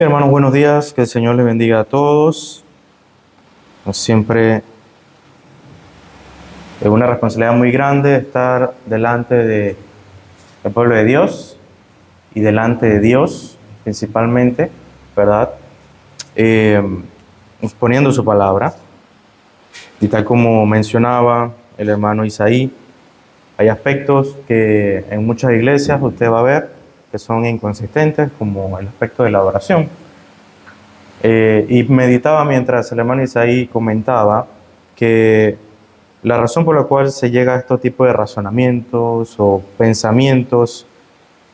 Hermanos, buenos días, que el Señor les bendiga a todos. Como siempre, es una responsabilidad muy grande estar delante del pueblo de Dios y delante de Dios, principalmente, ¿verdad? Exponiendo su palabra. Y tal como mencionaba el hermano Isaí, hay aspectos que en muchas iglesias usted va a ver que son inconsistentes, como el aspecto de la adoración. Y meditaba mientras el hermano Isaí comentaba que la razón por la cual se llega a estos tipos de razonamientos o pensamientos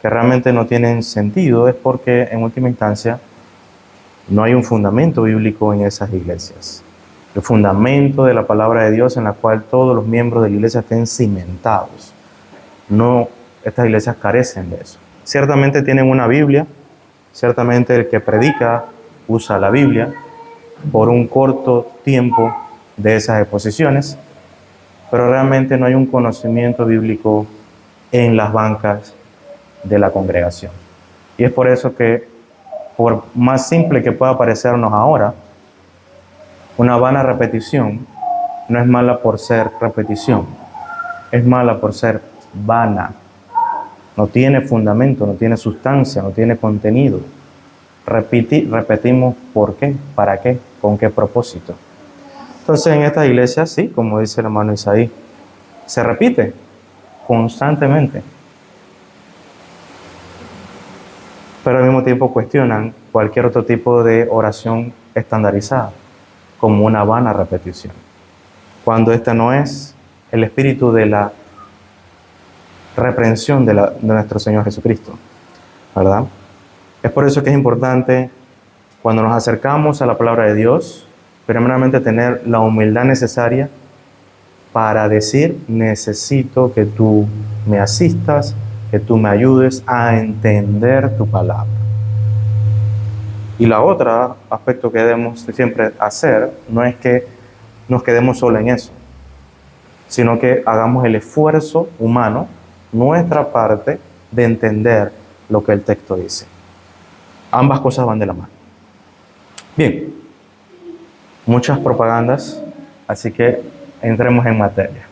que realmente no tienen sentido es porque en última instancia no hay un fundamento bíblico en esas iglesias. El fundamento de la palabra de Dios en la cual todos los miembros de la iglesia estén cimentados. No, estas iglesias carecen de eso. Ciertamente tienen una Biblia, ciertamente el que predica usa la Biblia por un corto tiempo de esas exposiciones, pero realmente no hay un conocimiento bíblico en las bancas de la congregación. Y es por eso que, por más simple que pueda parecernos ahora, una vana repetición no es mala por ser repetición, es mala por ser vana. No tiene fundamento, no tiene sustancia, no tiene contenido. Repetimos ¿por qué? ¿Para qué? ¿Con qué propósito? Entonces en estas iglesias, sí, como dice el hermano Isaí, se repite constantemente. Pero al mismo tiempo cuestionan cualquier otro tipo de oración estandarizada, como una vana repetición. Cuando este no es el espíritu de la reprensión de nuestro Señor Jesucristo, ¿verdad? Es por eso que es importante, cuando nos acercamos a la palabra de Dios, primeramente tener la humildad necesaria para decir: necesito que tú me asistas, que tú me ayudes a entender tu palabra. Y la otra aspecto que debemos siempre hacer no es que nos quedemos solo en eso, sino que hagamos el esfuerzo humano, nuestra parte, de entender lo que el texto dice. Ambas cosas van de la mano. Bien, muchas propagandas, así que entremos en materia.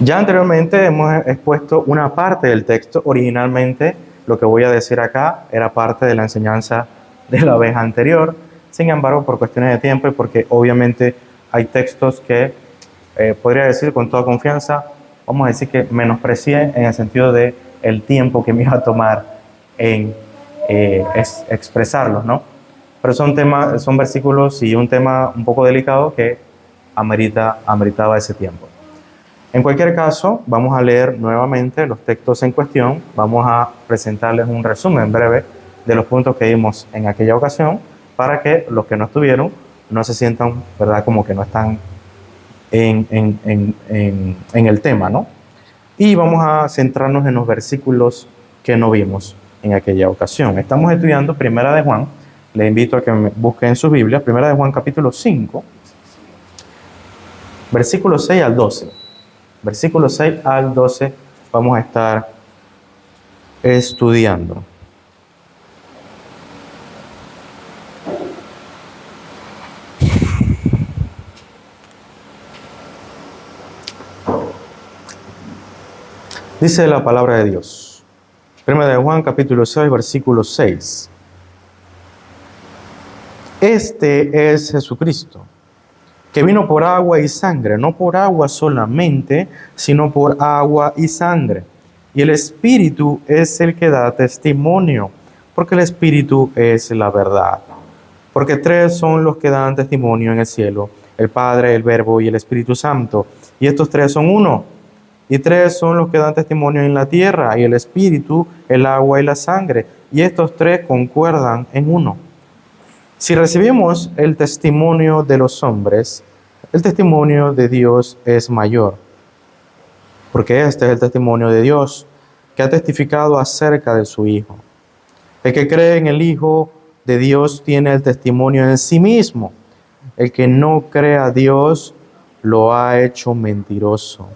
Ya anteriormente hemos expuesto una parte del texto. Originalmente lo que voy a decir acá era parte de la enseñanza de la vez anterior. Sin embargo, por cuestiones de tiempo y porque obviamente hay textos que podría decir con toda confianza, vamos a decir que menosprecié en el sentido de el tiempo que me iba a tomar en expresarlos, ¿no? Pero son versículos y un tema un poco delicado que ameritaba ese tiempo. En cualquier caso, vamos a leer nuevamente los textos en cuestión. Vamos a presentarles un resumen breve de los puntos que vimos en aquella ocasión para que los que no estuvieron no se sientan, ¿verdad?, como que no están en el tema, ¿no? Y vamos a centrarnos en los versículos que no vimos en aquella ocasión. Estamos estudiando Primera de Juan. Les invito a que me busquen en sus Biblias. Primera de Juan, capítulo 5, versículos 6 al 12. Versículos 6 al 12 vamos a estar estudiando. Dice la palabra de Dios. Primera de Juan, capítulo 6, versículo 6. Este es Jesucristo, que vino por agua y sangre, no por agua solamente, sino por agua y sangre. Y el Espíritu es el que da testimonio, porque el Espíritu es la verdad. Porque tres son los que dan testimonio en el cielo: el Padre, el Verbo y el Espíritu Santo. Y estos tres son uno. Y tres son los que dan testimonio en la tierra: y el Espíritu, el agua y la sangre. Y estos tres concuerdan en uno. Si recibimos el testimonio de los hombres, el testimonio de Dios es mayor, porque este es el testimonio de Dios, que ha testificado acerca de su Hijo. El que cree en el Hijo de Dios tiene el testimonio en sí mismo. El que no cree a Dios lo ha hecho mentiroso,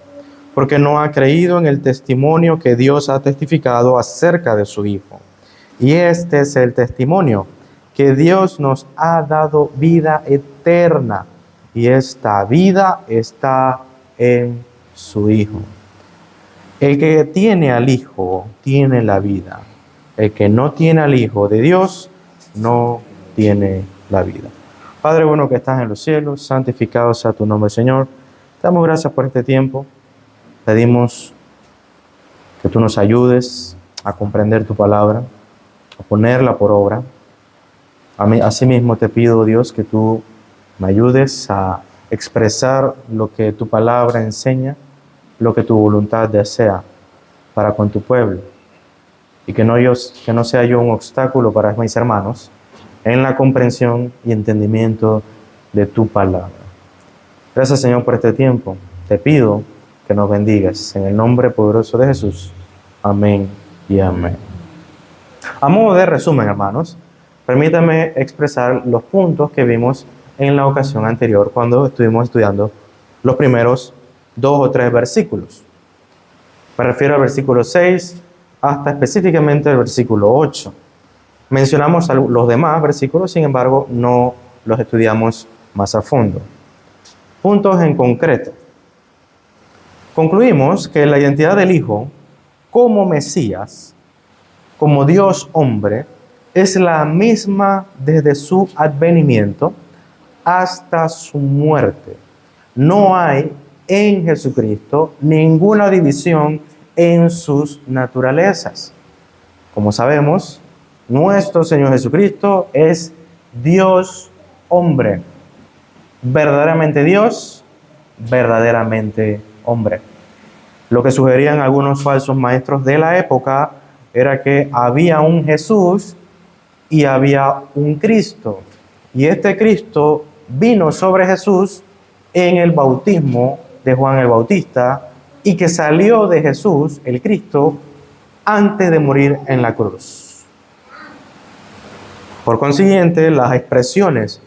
porque no ha creído en el testimonio que Dios ha testificado acerca de su Hijo. Y este es el testimonio, que Dios nos ha dado vida eterna, y esta vida está en su Hijo. El que tiene al Hijo tiene la vida. El que no tiene al Hijo de Dios no tiene la vida. Padre bueno que estás en los cielos, santificado sea tu nombre, Señor. Te damos gracias por este tiempo. Pedimos que tú nos ayudes a comprender tu palabra, a ponerla por obra. Asimismo te pido, Dios, que tú me ayudes a expresar lo que tu palabra enseña, lo que tu voluntad desea para con tu pueblo, y que no sea yo un obstáculo para mis hermanos en la comprensión y entendimiento de tu palabra. Gracias, Señor, por este tiempo. Te pido que nos bendigas en el nombre poderoso de Jesús. Amén y amén. A modo de resumen, hermanos, permítanme expresar los puntos que vimos en la ocasión anterior cuando estuvimos estudiando los primeros 2 o 3 versículos. Me refiero al versículo 6 hasta específicamente el versículo 8. Mencionamos los demás versículos, sin embargo, no los estudiamos más a fondo. Puntos en concreto. Concluimos que la identidad del Hijo como Mesías, como Dios hombre, es la misma desde su advenimiento hasta su muerte. No hay en Jesucristo ninguna división en sus naturalezas. Como sabemos, nuestro Señor Jesucristo es Dios hombre, verdaderamente Dios, verdaderamente hombre. Lo que sugerían algunos falsos maestros de la época era que había un Jesús y había un Cristo, y este Cristo vino sobre Jesús en el bautismo de Juan el Bautista, y que salió de Jesús, el Cristo, antes de morir en la cruz. Por consiguiente, las expresiones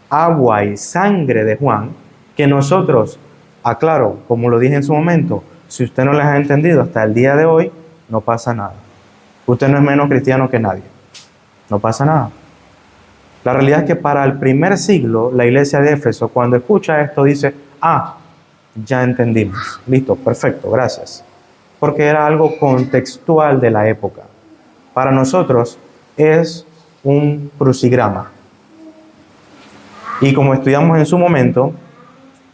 agua y sangre de Juan, que nosotros, aclaro, como lo dije en su momento, si usted no las ha entendido hasta el día de hoy, no pasa nada. Usted no es menos cristiano que nadie. No pasa nada. La realidad es que para el primer siglo, la iglesia de Éfeso, cuando escucha esto, dice, ya entendimos. Listo, perfecto, gracias. Porque era algo contextual de la época. Para nosotros es un crucigrama. Y como estudiamos en su momento,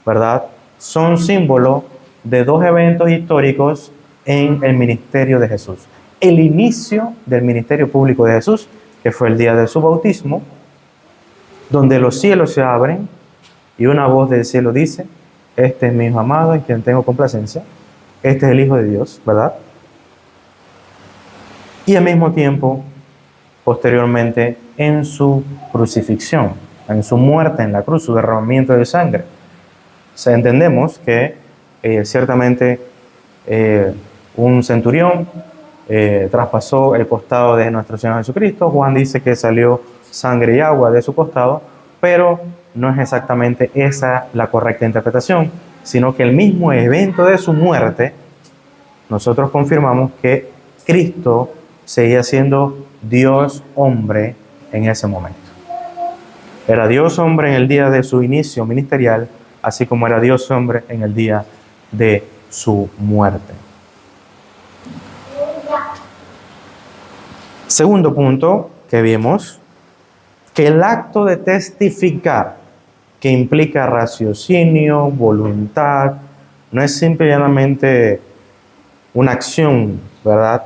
¿verdad? Son símbolo de 2 eventos históricos en el ministerio de Jesús. El inicio del ministerio público de Jesús, que fue el día de su bautismo, donde los cielos se abren y una voz del cielo dice, este es mi Hijo amado en quien tengo complacencia, este es el Hijo de Dios, ¿verdad? Y al mismo tiempo, posteriormente, en su crucifixión, en su muerte en la cruz, su derramamiento de sangre. O sea, entendemos que ciertamente un centurión traspasó el costado de nuestro Señor Jesucristo. Juan dice que salió sangre y agua de su costado, pero no es exactamente esa la correcta interpretación, sino que el mismo evento de su muerte, nosotros confirmamos que Cristo seguía siendo Dios hombre en ese momento. Era Dios hombre en el día de su inicio ministerial, así como era Dios hombre en el día de su muerte. Segundo punto que vimos, que el acto de testificar, que implica raciocinio, voluntad, no es simplemente una acción, ¿verdad?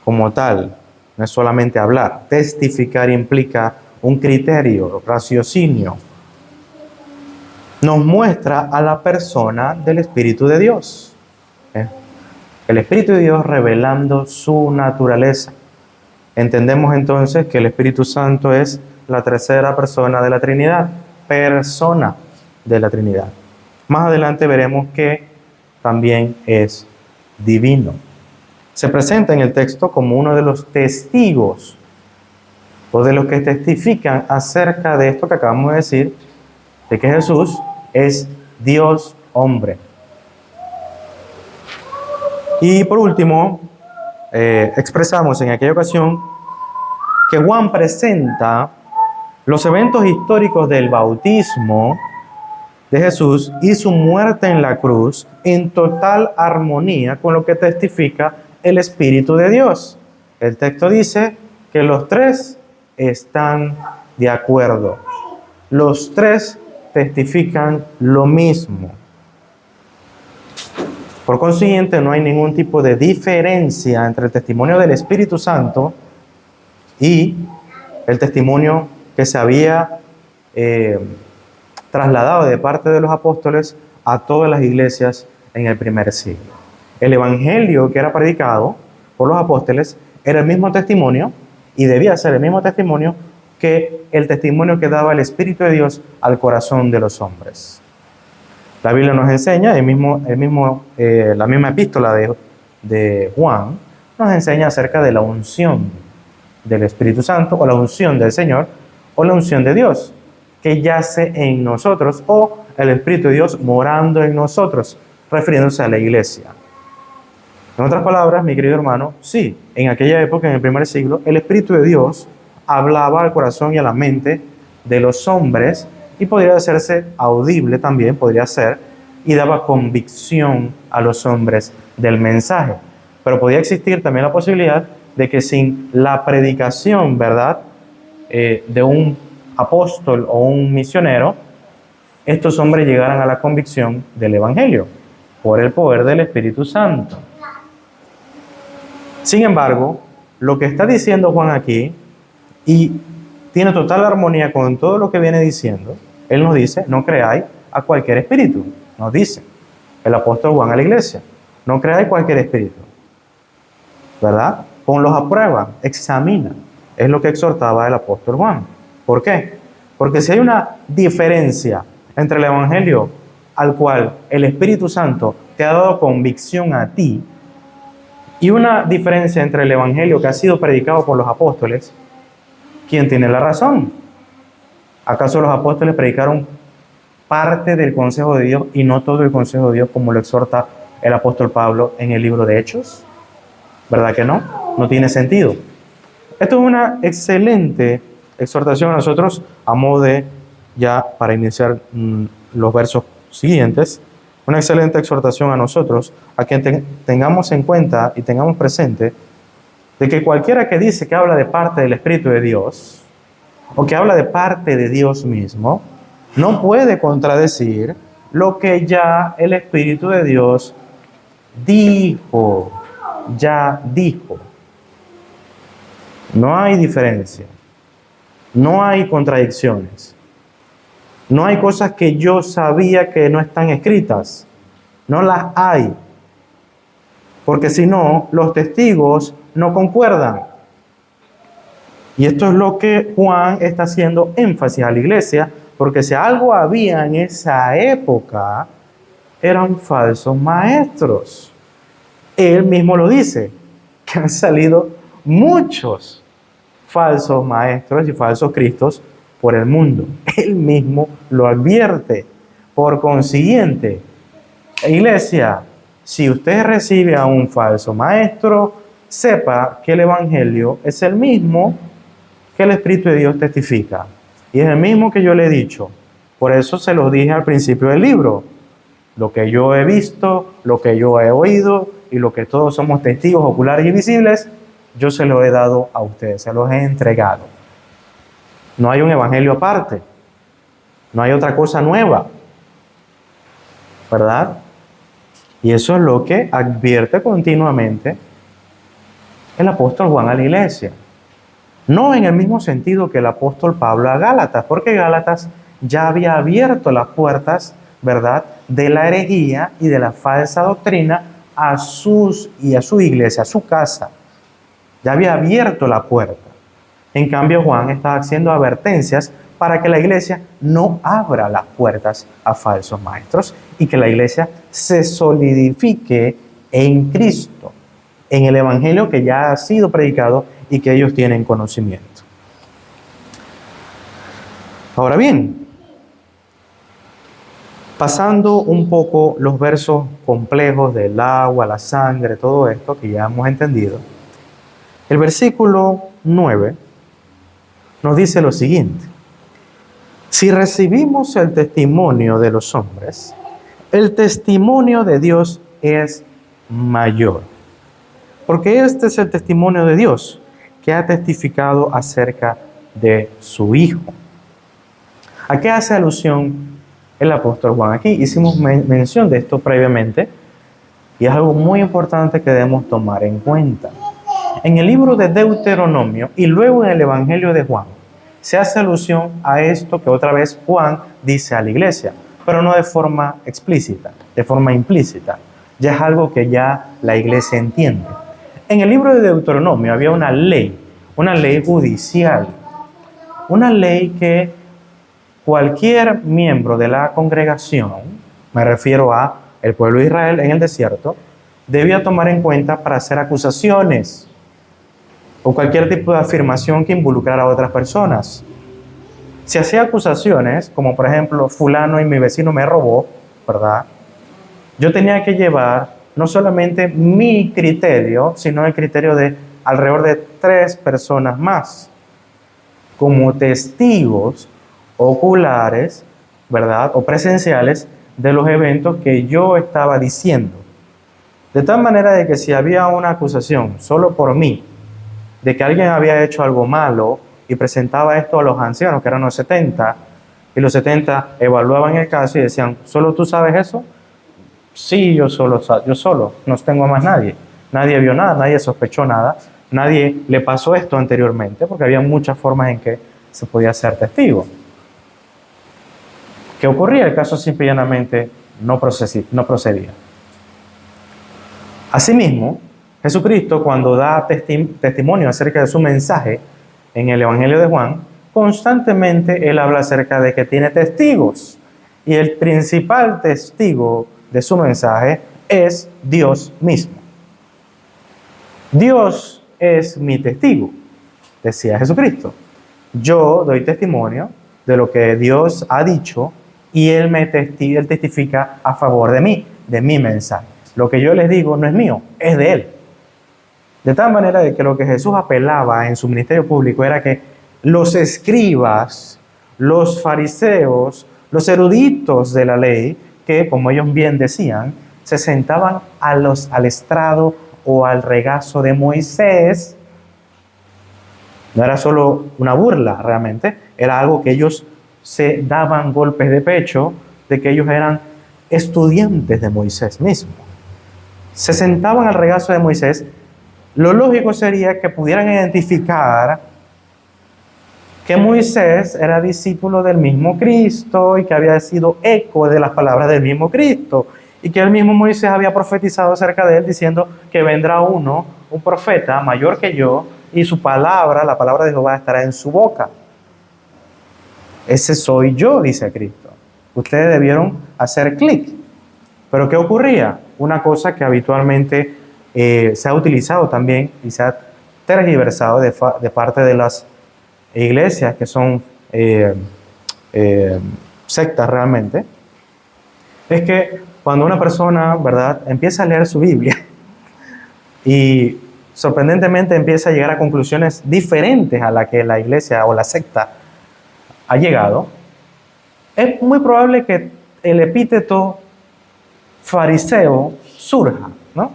Como tal, no es solamente hablar. Testificar implica un criterio, raciocinio. Nos muestra a la persona del Espíritu de Dios. El Espíritu de Dios revelando su naturaleza. Entendemos entonces que el Espíritu Santo es la tercera persona de la Trinidad, persona de la Trinidad. Más adelante veremos que también es divino. Se presenta en el texto como uno de los testigos o de los que testifican acerca de esto que acabamos de decir, de que Jesús es Dios hombre. Y por último, expresamos en aquella ocasión que Juan presenta los eventos históricos del bautismo de Jesús y su muerte en la cruz en total armonía con lo que testifica el Espíritu de Dios. El texto dice que los tres están de acuerdo. Los tres testifican lo mismo. Por consiguiente, no hay ningún tipo de diferencia entre el testimonio del Espíritu Santo y el testimonio que se había trasladado de parte de los apóstoles a todas las iglesias en el primer siglo. El evangelio que era predicado por los apóstoles era el mismo testimonio y debía ser el mismo testimonio que el testimonio que daba el Espíritu de Dios al corazón de los hombres. La Biblia nos enseña, la misma epístola de Juan, nos enseña acerca de la unción del Espíritu Santo, o la unción del Señor, o la unción de Dios, que yace en nosotros, o el Espíritu de Dios morando en nosotros, refiriéndose a la iglesia. En otras palabras, mi querido hermano, sí, en aquella época, en el primer siglo, el Espíritu de Dios hablaba al corazón y a la mente de los hombres, y podría hacerse audible también, podría ser, y daba convicción a los hombres del mensaje. Pero podía existir también la posibilidad de que sin la predicación, ¿verdad?, de un apóstol o un misionero, estos hombres llegaran a la convicción del Evangelio, por el poder del Espíritu Santo. Sin embargo, lo que está diciendo Juan aquí, y tiene total armonía con todo lo que viene diciendo, él nos dice, no creáis a cualquier espíritu, nos dice el apóstol Juan a la iglesia, no creáis cualquier espíritu, ¿verdad? Ponlos a prueba, examina, es lo que exhortaba el apóstol Juan. ¿Por qué? Porque si hay una diferencia entre el evangelio al cual el Espíritu Santo te ha dado convicción a ti, y una diferencia entre el evangelio que ha sido predicado por los apóstoles, ¿quién tiene la razón? ¿Acaso los apóstoles predicaron parte del consejo de Dios y no todo el consejo de Dios, como lo exhorta el apóstol Pablo en el libro de Hechos? ¿Verdad que no? No tiene sentido. Esto es una excelente exhortación a nosotros, a modo de, ya para iniciar los versos siguientes, una excelente exhortación a nosotros, a que tengamos en cuenta y tengamos presente de que cualquiera que dice que habla de parte del Espíritu de Dios, o que habla de parte de Dios mismo, no puede contradecir lo que ya el Espíritu de Dios dijo, ya dijo. No hay diferencia, no hay contradicciones, no hay cosas que yo sabía que no están escritas, no las hay, porque si no, los testigos no concuerdan. Y esto es lo que Juan está haciendo énfasis a la iglesia, porque si algo había en esa época, eran falsos maestros. Él mismo lo dice, que han salido muchos falsos maestros y falsos cristos por el mundo. Él mismo lo advierte. Por consiguiente, iglesia, si usted recibe a un falso maestro, sepa que el evangelio es el mismo que el Espíritu de Dios testifica. Y es el mismo que yo le he dicho. Por eso se los dije al principio del libro. Lo que yo he visto, lo que yo he oído y lo que todos somos testigos oculares y visibles, yo se lo he dado a ustedes, se los he entregado. No hay un evangelio aparte. No hay otra cosa nueva. ¿Verdad? Y eso es lo que advierte continuamente el apóstol Juan a la iglesia. No en el mismo sentido que el apóstol Pablo a Gálatas, porque Gálatas ya había abierto las puertas, ¿verdad?, de la herejía y de la falsa doctrina a su iglesia, a su casa. Ya había abierto la puerta. En cambio, Juan está haciendo advertencias para que la iglesia no abra las puertas a falsos maestros y que la iglesia se solidifique en Cristo, en el evangelio que ya ha sido predicado y que ellos tienen conocimiento. Ahora bien, pasando un poco los versos complejos del agua, la sangre, todo esto que ya hemos entendido, el versículo 9 nos dice lo siguiente: si recibimos el testimonio de los hombres, el testimonio de Dios es mayor. Porque este es el testimonio de Dios, que ha testificado acerca de su Hijo. ¿A qué hace alusión el apóstol Juan? Aquí hicimos mención de esto previamente, y es algo muy importante que debemos tomar en cuenta. En el libro de Deuteronomio y luego en el Evangelio de Juan, se hace alusión a esto que otra vez Juan dice a la iglesia, pero no de forma explícita, de forma implícita. Ya es algo que ya la iglesia entiende. En el libro de Deuteronomio había una ley judicial, una ley que cualquier miembro de la congregación, me refiero a el pueblo de Israel en el desierto, debía tomar en cuenta para hacer acusaciones o cualquier tipo de afirmación que involucrara a otras personas. Si hacía acusaciones, como por ejemplo, fulano y mi vecino me robó, ¿verdad? Yo tenía que llevar no solamente mi criterio, sino el criterio de alrededor de 3 personas más, como testigos oculares, ¿verdad? O presenciales de los eventos que yo estaba diciendo. De tal manera de que si había una acusación solo por mí, de que alguien había hecho algo malo y presentaba esto a los ancianos, que eran los 70, y los 70 evaluaban el caso y decían, ¿solo tú sabes eso? Sí, yo solo, no tengo a más nadie. Nadie vio nada, nadie sospechó nada, nadie le pasó esto anteriormente, porque había muchas formas en que se podía ser testigo. ¿Qué ocurría? El caso simple y llanamente no procedía. Asimismo, Jesucristo, cuando da testimonio acerca de su mensaje en el Evangelio de Juan, constantemente él habla acerca de que tiene testigos. Y el principal testigo de su mensaje es Dios mismo. Dios es mi testigo, decía Jesucristo. Yo doy testimonio de lo que Dios ha dicho y Él testifica a favor de mí, de mi mensaje. Lo que yo les digo no es mío, es de Él. De tal manera de que lo que Jesús apelaba en su ministerio público era que los escribas, los fariseos, los eruditos de la ley, que como ellos bien decían, se sentaban al estrado o al regazo de Moisés, no era solo una burla realmente, era algo que ellos se daban golpes de pecho de que ellos eran estudiantes de Moisés mismo. Se sentaban al regazo de Moisés. Lo lógico sería que pudieran identificar que Moisés era discípulo del mismo Cristo y que había sido eco de las palabras del mismo Cristo y que el mismo Moisés había profetizado acerca de él diciendo que vendrá un profeta mayor que yo, y su palabra, la palabra de Jehová, estará en su boca. Ese soy yo, dice Cristo. Ustedes debieron hacer clic. Pero ¿qué ocurría? Una cosa que habitualmente se ha utilizado también y se ha tergiversado de parte de las iglesias que son sectas realmente, es que cuando una persona, ¿verdad?, empieza a leer su Biblia y sorprendentemente empieza a llegar a conclusiones diferentes a las que la iglesia o la secta ha llegado, es muy probable que el epíteto fariseo surja, ¿no?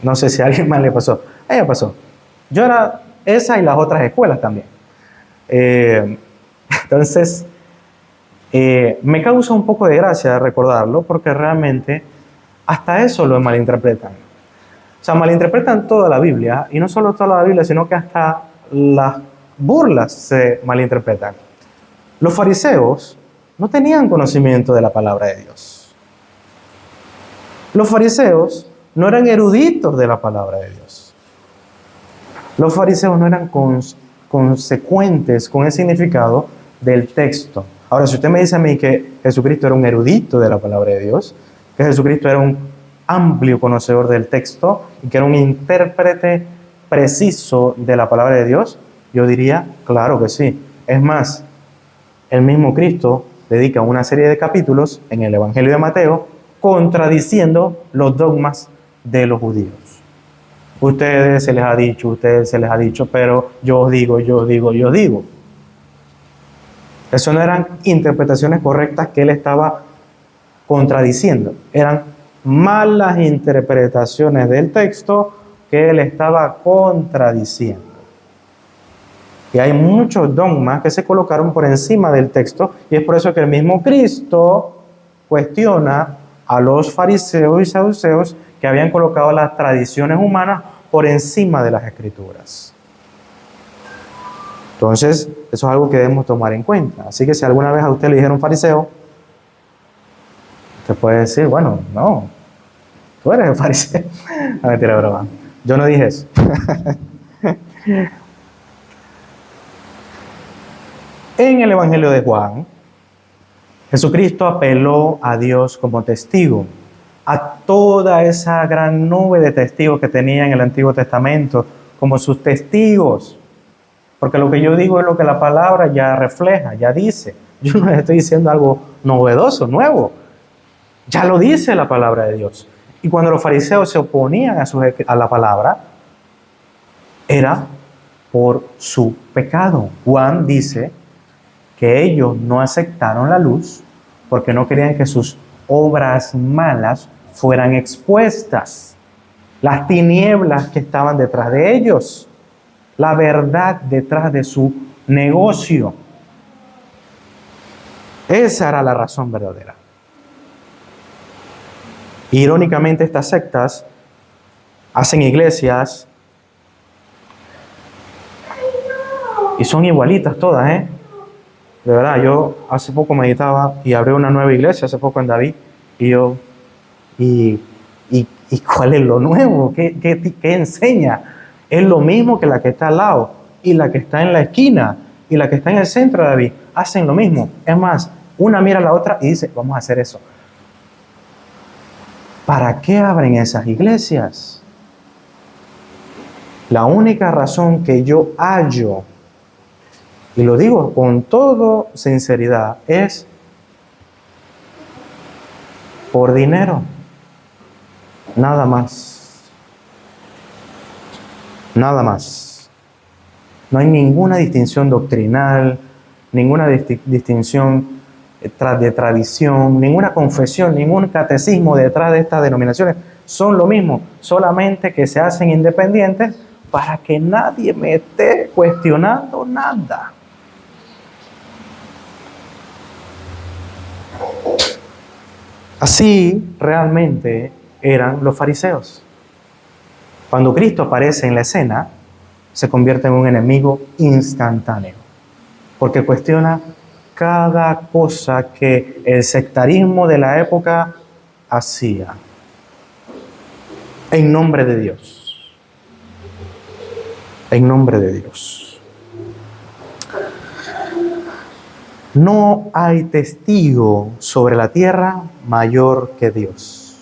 No sé si a alguien más le pasó. A ella pasó. Yo era esa y las otras escuelas también. Entonces, me causa un poco de gracia recordarlo porque realmente hasta eso lo malinterpretan. O sea, malinterpretan toda la Biblia, y no solo toda la Biblia, sino que hasta las burlas se malinterpretan. Los fariseos no tenían conocimiento de la palabra de Dios. Los fariseos no eran eruditos de la palabra de Dios. Los fariseos no eran consecuentes con el significado del texto. Ahora, si usted me dice a mí que Jesucristo era un erudito de la palabra de Dios, que Jesucristo era un amplio conocedor del texto y que era un intérprete preciso de la palabra de Dios, yo diría, claro que sí. Es más, el mismo Cristo dedica una serie de capítulos en el Evangelio de Mateo contradiciendo los dogmas de los judíos. Ustedes se les ha dicho, pero yo os digo. Eso no eran interpretaciones correctas que él estaba contradiciendo. Eran malas interpretaciones del texto que él estaba contradiciendo. Y hay muchos dogmas que se colocaron por encima del texto, y es por eso que el mismo Cristo cuestiona a los fariseos y saduceos que habían colocado las tradiciones humanas por encima de las Escrituras. Entonces, eso es algo que debemos tomar en cuenta. Así que si alguna vez a usted le dijeron fariseo, usted puede decir, bueno, no, tú eres el fariseo. No, mentira, broma. Yo no dije eso. En el Evangelio de Juan, Jesucristo apeló a Dios como testigo, a toda esa gran nube de testigos que tenía en el Antiguo Testamento, como sus testigos. Porque lo que yo digo es lo que la palabra ya refleja, ya dice. Yo no les estoy diciendo algo novedoso, nuevo. Ya lo dice la palabra de Dios. Y cuando los fariseos se oponían a la palabra, era por su pecado. Juan dice que ellos no aceptaron la luz porque no querían que sus obras malas fueran expuestas. Las tinieblas que estaban detrás de ellos. La verdad detrás de su negocio. Esa era la razón verdadera. Irónicamente, estas sectas hacen iglesias y son igualitas todas, ¿eh? De verdad, yo hace poco meditaba y abrí una nueva iglesia, hace poco en David, ¿y cuál es lo nuevo? ¿Qué enseña? Es lo mismo que la que está al lado, y la que está en la esquina, y la que está en el centro de David. Hacen lo mismo. Es más, una mira a la otra y dice, vamos a hacer eso. ¿Para qué abren esas iglesias? La única razón que yo hallo, y lo digo con toda sinceridad, es por dinero. Nada más. Nada más. No hay ninguna distinción doctrinal, ninguna distinción de tradición, ninguna confesión, ningún catecismo detrás de estas denominaciones. Son lo mismo, solamente que se hacen independientes para que nadie me esté cuestionando nada. Así realmente eran los fariseos. Cuando Cristo aparece en la escena, se convierte en un enemigo instantáneo, porque cuestiona cada cosa que el sectarismo de la época hacía en nombre de Dios. En nombre de Dios. No hay testigo sobre la tierra mayor que Dios.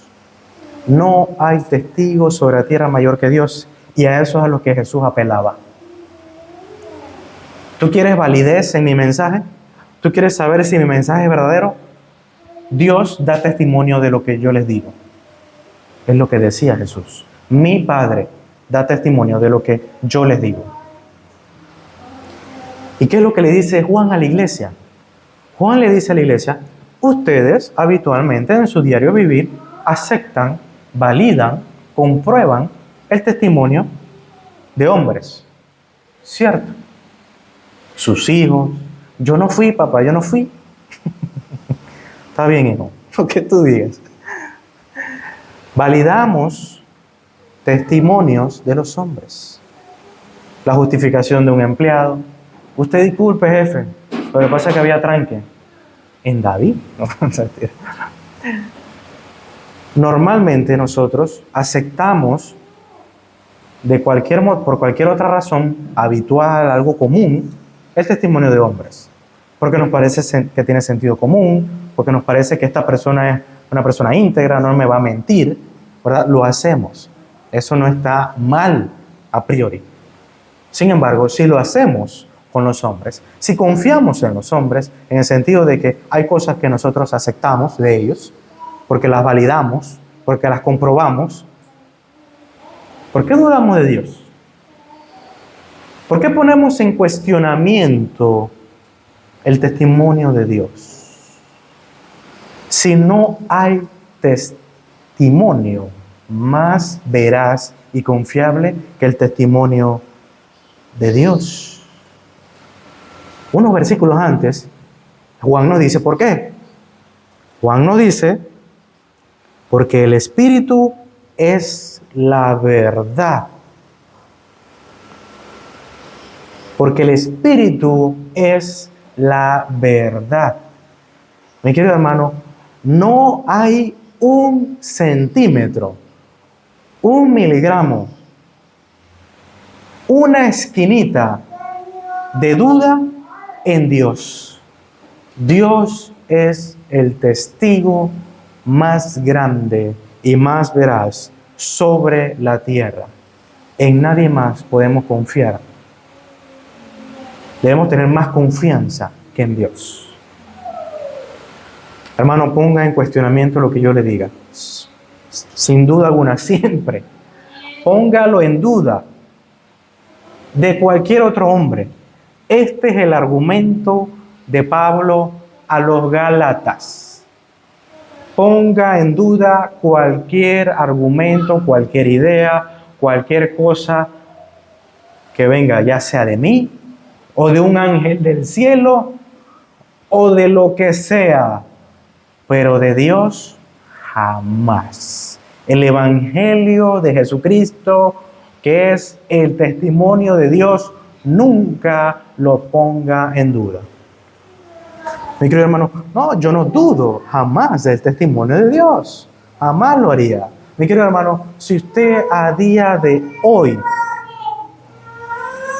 No hay testigo sobre la tierra mayor que Dios. Y a eso es a lo que Jesús apelaba. ¿Tú quieres validez en mi mensaje? ¿Tú quieres saber si mi mensaje es verdadero? Dios da testimonio de lo que yo les digo. Es lo que decía Jesús. Mi Padre da testimonio de lo que yo les digo. ¿Y qué es lo que le dice Juan a la iglesia? Juan le dice a la iglesia, ustedes habitualmente en su diario vivir aceptan, validan, comprueban el testimonio de hombres. ¿Cierto? Sus hijos. Yo no fui, papá, yo no fui. Está bien, hijo, lo que tú digas. Validamos testimonios de los hombres. La justificación de un empleado. Usted disculpe, jefe, lo que pasa es que había tranque. En David. Normalmente nosotros aceptamos por cualquier otra razón habitual, algo común, el testimonio de hombres. Porque nos parece que tiene sentido común, porque nos parece que esta persona es una persona íntegra, no me va a mentir, ¿verdad? Lo hacemos. Eso no está mal a priori. Sin embargo, si lo hacemos con los hombres, si confiamos en los hombres, en el sentido de que hay cosas que nosotros aceptamos de ellos, porque las validamos, porque las comprobamos, ¿por qué dudamos de Dios? ¿Por qué ponemos en cuestionamiento el testimonio de Dios. Si no hay testimonio más veraz y confiable que el testimonio de Dios. Unos versículos antes, Juan nos dice por qué. Juan nos dice, porque el Espíritu es la verdad. Porque el Espíritu es la verdad. Mi querido hermano, no hay un centímetro, un miligramo, una esquinita de duda en Dios. Dios es el testigo más grande y más veraz sobre la tierra. En nadie más podemos confiar. Debemos tener más confianza que en Dios. Hermano, ponga en cuestionamiento lo que yo le diga. Sin duda alguna, siempre. Póngalo en duda de cualquier otro hombre. Este es el argumento de Pablo a los Gálatas. Ponga en duda cualquier argumento, cualquier idea, cualquier cosa que venga, ya sea de mí, o de un ángel del cielo, o de lo que sea, pero de Dios jamás. El Evangelio de Jesucristo, que es el testimonio de Dios, nunca lo ponga en duda. Mi querido hermano, no, yo no dudo jamás del testimonio de Dios. Jamás lo haría. Mi querido hermano, si usted a día de hoy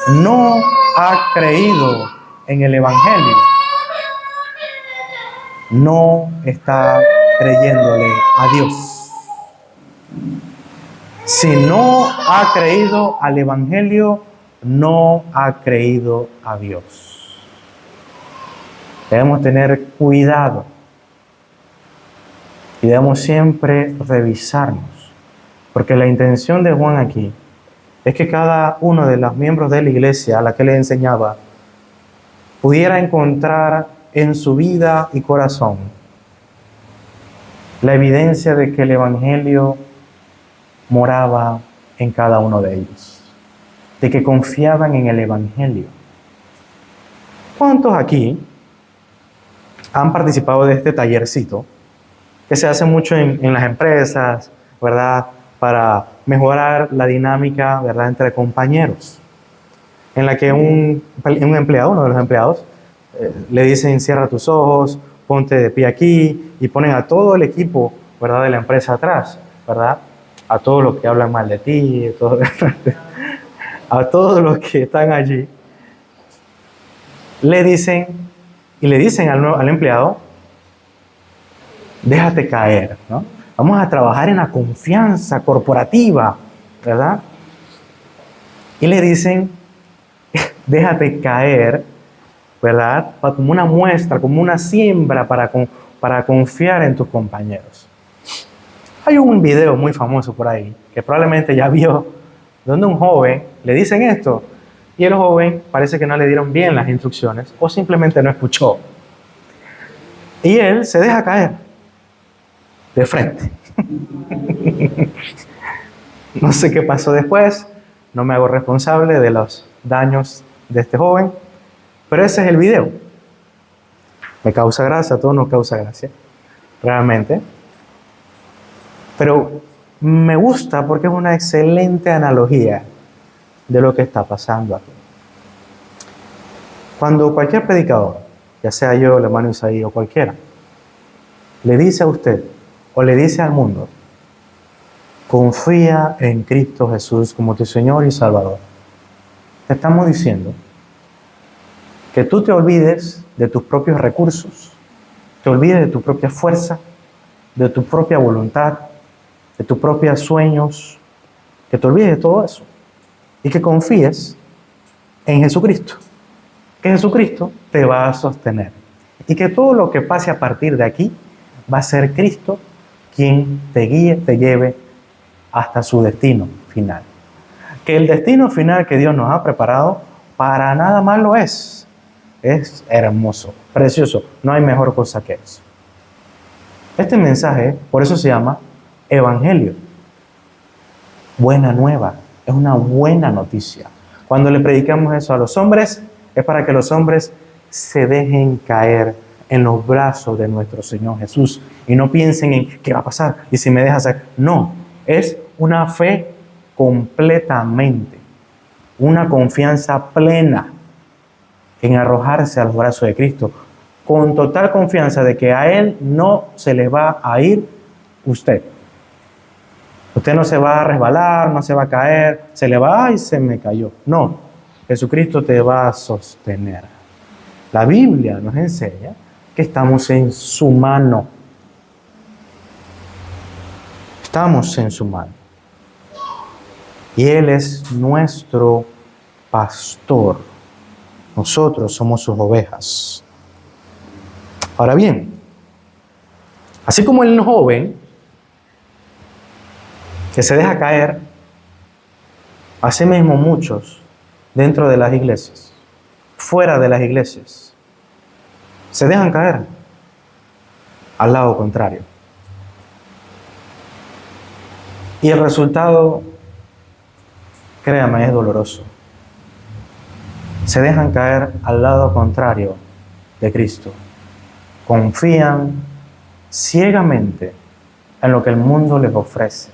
no ha creído en el Evangelio, no está creyéndole a Dios. Si no ha creído al Evangelio, no ha creído a Dios. Debemos tener cuidado y debemos siempre revisarnos, porque la intención de Juan aquí es que cada uno de los miembros de la iglesia a la que le enseñaba pudiera encontrar en su vida y corazón la evidencia de que el Evangelio moraba en cada uno de ellos, de que confiaban en el Evangelio. ¿Cuántos aquí han participado de este tallercito que se hace mucho en las empresas, ¿verdad?, para mejorar la dinámica, ¿verdad?, entre compañeros, en la que un empleado, uno de los empleados, le dicen: cierra tus ojos, ponte de pie aquí, y ponen a todo el equipo, ¿verdad?, de la empresa atrás, ¿verdad?, a todos los que hablan mal de ti, a todos los que están allí, le dicen al empleado: déjate caer, ¿no? Vamos a trabajar en la confianza corporativa, ¿verdad? Y le dicen: déjate caer, ¿verdad?, como una muestra, como una siembra para confiar en tus compañeros. Hay un video muy famoso por ahí, que probablemente ya vio, donde un joven le dicen esto, y el joven parece que no le dieron bien las instrucciones, o simplemente no escuchó. Y él se deja caer de frente. No sé qué pasó después, no me hago responsable de los daños de este joven, pero ese es el video. Me causa gracia, a todos nos causa gracia, realmente. Pero me gusta porque es una excelente analogía de lo que está pasando aquí. Cuando cualquier predicador, ya sea yo, el hermano Isaí o cualquiera, le dice a usted o le dice al mundo: confía en Cristo Jesús como tu Señor y Salvador, te estamos diciendo que tú te olvides de tus propios recursos, te olvides de tu propia fuerza, de tu propia voluntad, de tus propios sueños, que te olvides de todo eso y que confíes en Jesucristo, que Jesucristo te va a sostener y que todo lo que pase a partir de aquí va a ser Cristo quien te guíe, te lleve hasta su destino final. Que el destino final que Dios nos ha preparado para nada más lo es. Es hermoso, precioso. No hay mejor cosa que eso. Este mensaje, por eso se llama Evangelio. Buena nueva. Es una buena noticia. Cuando le predicamos eso a los hombres, es para que los hombres se dejen caer en los brazos de nuestro Señor Jesús y no piensen en qué va a pasar y si me deja hacer. No, es una fe completamente, una confianza plena en arrojarse a los brazos de Cristo, con total confianza de que a Él no se le va a ir usted. Usted no se va a resbalar, no se va a caer, se le va, ¡ay, se me cayó! No, Jesucristo te va a sostener. La Biblia nos enseña que estamos en su mano. Estamos en su mano. Y Él es nuestro pastor. Nosotros somos sus ovejas. Ahora bien, así como el joven que se deja caer, así mismo muchos dentro de las iglesias, fuera de las iglesias, se dejan caer al lado contrario. Y el resultado, créame, es doloroso. Se dejan caer al lado contrario de Cristo. Confían ciegamente en lo que el mundo les ofrece,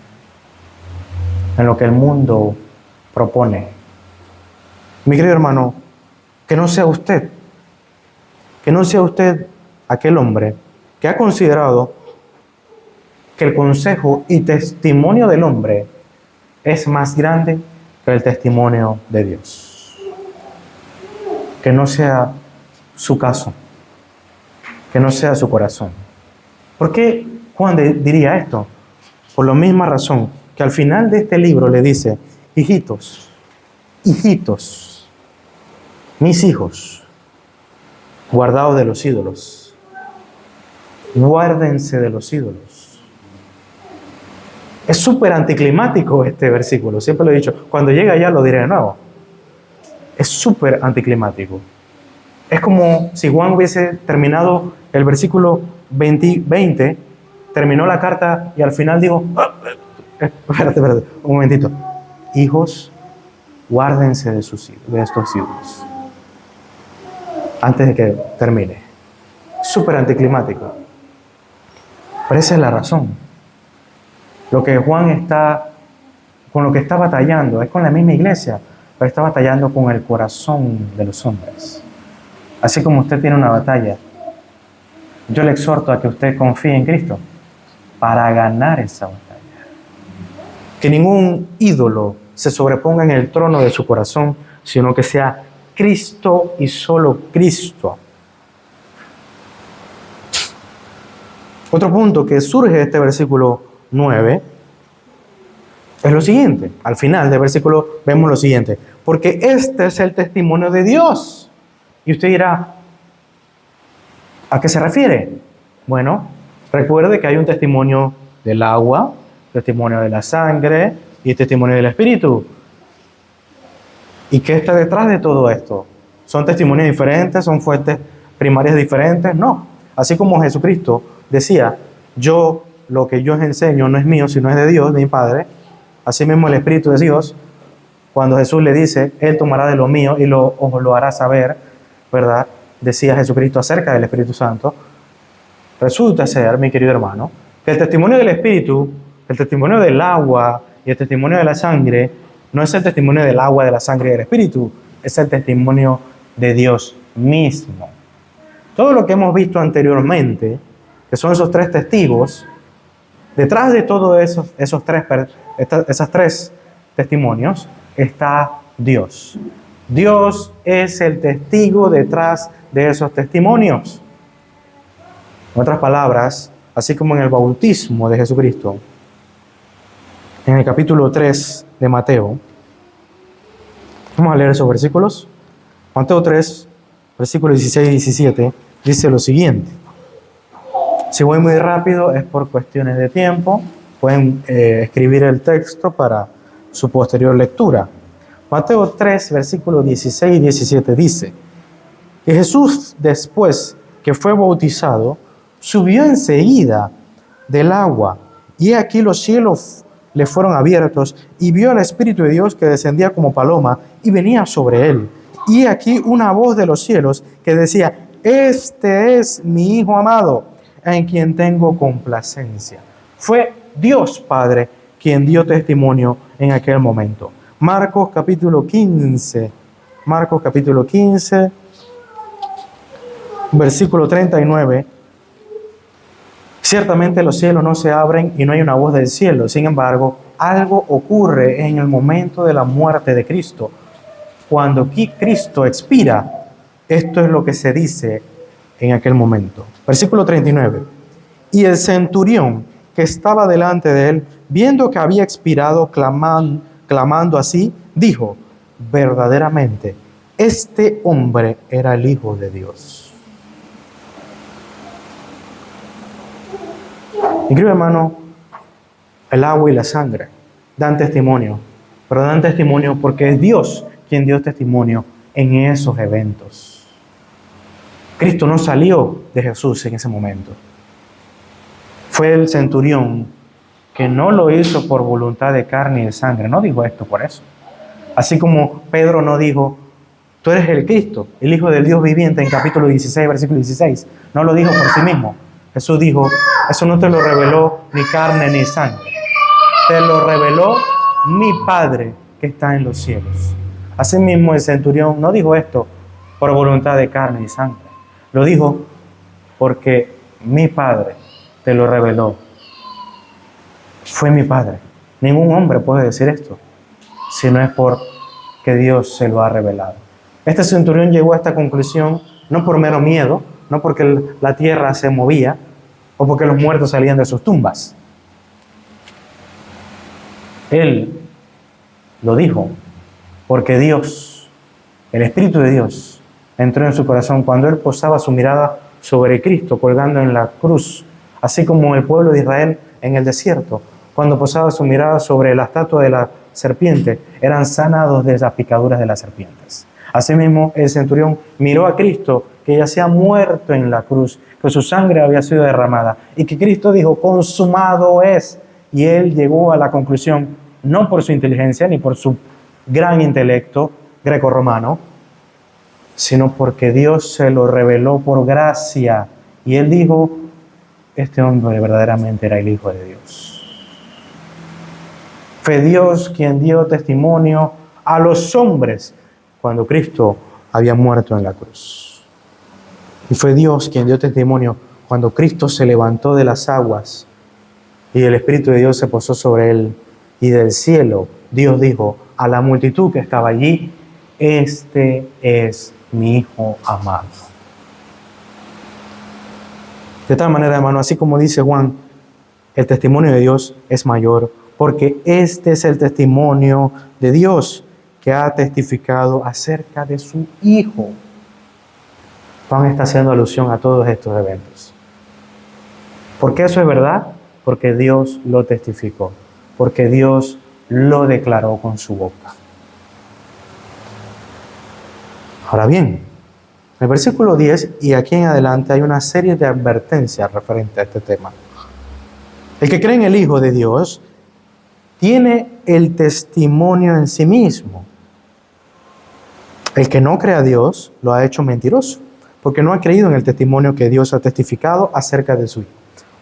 en lo que el mundo propone. Mi querido hermano, que no sea usted aquel hombre que ha considerado que el consejo y testimonio del hombre es más grande que el testimonio de Dios. Que no sea su caso, que no sea su corazón. ¿Por qué Juan diría esto? Por la misma razón que al final de este libro le dice: hijitos, mis hijos, guardaos de los ídolos, guárdense de los ídolos. Es súper anticlimático este versículo, siempre lo he dicho, cuando llegue allá lo diré de nuevo. Es súper anticlimático. Es como si Juan hubiese terminado el versículo 20, terminó la carta y al final digo, espérate, un momentito. Hijos, guárdense de estos ídolos. Antes de que termine. Súper anticlimático. Pero esa es la razón. Lo que Juan con lo que está batallando es con la misma iglesia, pero está batallando con el corazón de los hombres. Así como usted tiene una batalla, yo le exhorto a que usted confíe en Cristo para ganar esa batalla. Que ningún ídolo se sobreponga en el trono de su corazón, sino que sea Cristo y solo Cristo. Otro punto que surge de este versículo 9 es lo siguiente. Al final del versículo vemos lo siguiente: porque este es el testimonio de Dios. Y usted dirá, ¿a qué se refiere? Bueno, recuerde que hay un testimonio del agua, testimonio de la sangre y testimonio del Espíritu. ¿Y qué está detrás de todo esto? ¿Son testimonios diferentes? ¿Son fuentes primarias diferentes? No. Así como Jesucristo decía, lo que yo os enseño no es mío, sino es de Dios, de mi Padre. Así mismo el Espíritu de Dios, cuando Jesús le dice, Él tomará de lo mío y os lo hará saber, ¿verdad? Decía Jesucristo acerca del Espíritu Santo. Resulta ser, mi querido hermano, que el testimonio del Espíritu, el testimonio del agua y el testimonio de la sangre, no es el testimonio del agua, de la sangre y del Espíritu, es el testimonio de Dios mismo. Todo lo que hemos visto anteriormente, que son esos tres testigos, detrás de todos esos tres testimonios está Dios. Dios es el testigo detrás de esos testimonios. En otras palabras, así como en el bautismo de Jesucristo, en el capítulo 3 de Mateo, vamos a leer esos versículos. Mateo 3, versículos 16 y 17, dice lo siguiente. Si voy muy rápido es por cuestiones de tiempo. Pueden escribir el texto para su posterior lectura. Mateo 3, versículos 16 y 17 dice: Y Jesús, después que fue bautizado, subió enseguida del agua. Y aquí los cielos le fueron abiertos y vio al Espíritu de Dios que descendía como paloma y venía sobre él. Y aquí una voz de los cielos que decía: este es mi Hijo amado, en quien tengo complacencia. Fue Dios Padre quien dio testimonio en aquel momento. Marcos capítulo 15, versículo 39. Ciertamente los cielos no se abren y no hay una voz del cielo. Sin embargo, algo ocurre en el momento de la muerte de Cristo. Cuando Cristo expira, esto es lo que se dice en aquel momento. Versículo 39. Y el centurión que estaba delante de él, viendo que había expirado, clamando así, dijo: verdaderamente, este hombre era el Hijo de Dios. Mi querido hermano, el agua y la sangre dan testimonio, pero dan testimonio porque es Dios quien dio testimonio en esos eventos. Cristo no salió de Jesús en ese momento. Fue el centurión que no lo hizo por voluntad de carne y de sangre. No dijo esto por eso. Así como Pedro no dijo: tú eres el Cristo, el Hijo del Dios viviente, en capítulo 16, versículo 16. No lo dijo por sí mismo. Jesús dijo: eso no te lo reveló ni carne ni sangre. Te lo reveló mi Padre que está en los cielos. Asimismo, el centurión no dijo esto por voluntad de carne y sangre. Lo dijo porque mi Padre te lo reveló. Fue mi Padre. Ningún hombre puede decir esto, si no es porque Dios se lo ha revelado. Este centurión llegó a esta conclusión no por mero miedo, no porque la tierra se movía o porque los muertos salían de sus tumbas. Él lo dijo porque Dios, el Espíritu de Dios, entró en su corazón cuando él posaba su mirada sobre Cristo colgando en la cruz, así como el pueblo de Israel en el desierto, cuando posaba su mirada sobre la estatua de la serpiente, eran sanados de las picaduras de las serpientes. Asimismo, el centurión miró a Cristo, que yacía muerto en la cruz, que su sangre había sido derramada, y que Cristo dijo: consumado es. Y él llegó a la conclusión, no por su inteligencia ni por su gran intelecto grecorromano, sino porque Dios se lo reveló por gracia. Y él dijo: este hombre verdaderamente era el Hijo de Dios. Fue Dios quien dio testimonio a los hombres cuando Cristo había muerto en la cruz. Y fue Dios quien dio testimonio cuando Cristo se levantó de las aguas y el Espíritu de Dios se posó sobre él. Y del cielo Dios dijo a la multitud que estaba allí: este es mi Hijo amado. De tal manera, hermano, así como dice Juan, el testimonio de Dios es mayor, porque este es el testimonio de Dios que ha testificado acerca de su Hijo. Juan está haciendo alusión a todos estos eventos. ¿Por qué eso es verdad? Porque Dios lo testificó, porque Dios lo declaró con su boca. Ahora bien, en el versículo 10 y aquí en adelante hay una serie de advertencias referentes a este tema. El que cree en el Hijo de Dios tiene el testimonio en sí mismo. El que no cree a Dios lo ha hecho mentiroso, porque no ha creído en el testimonio que Dios ha testificado acerca de su Hijo.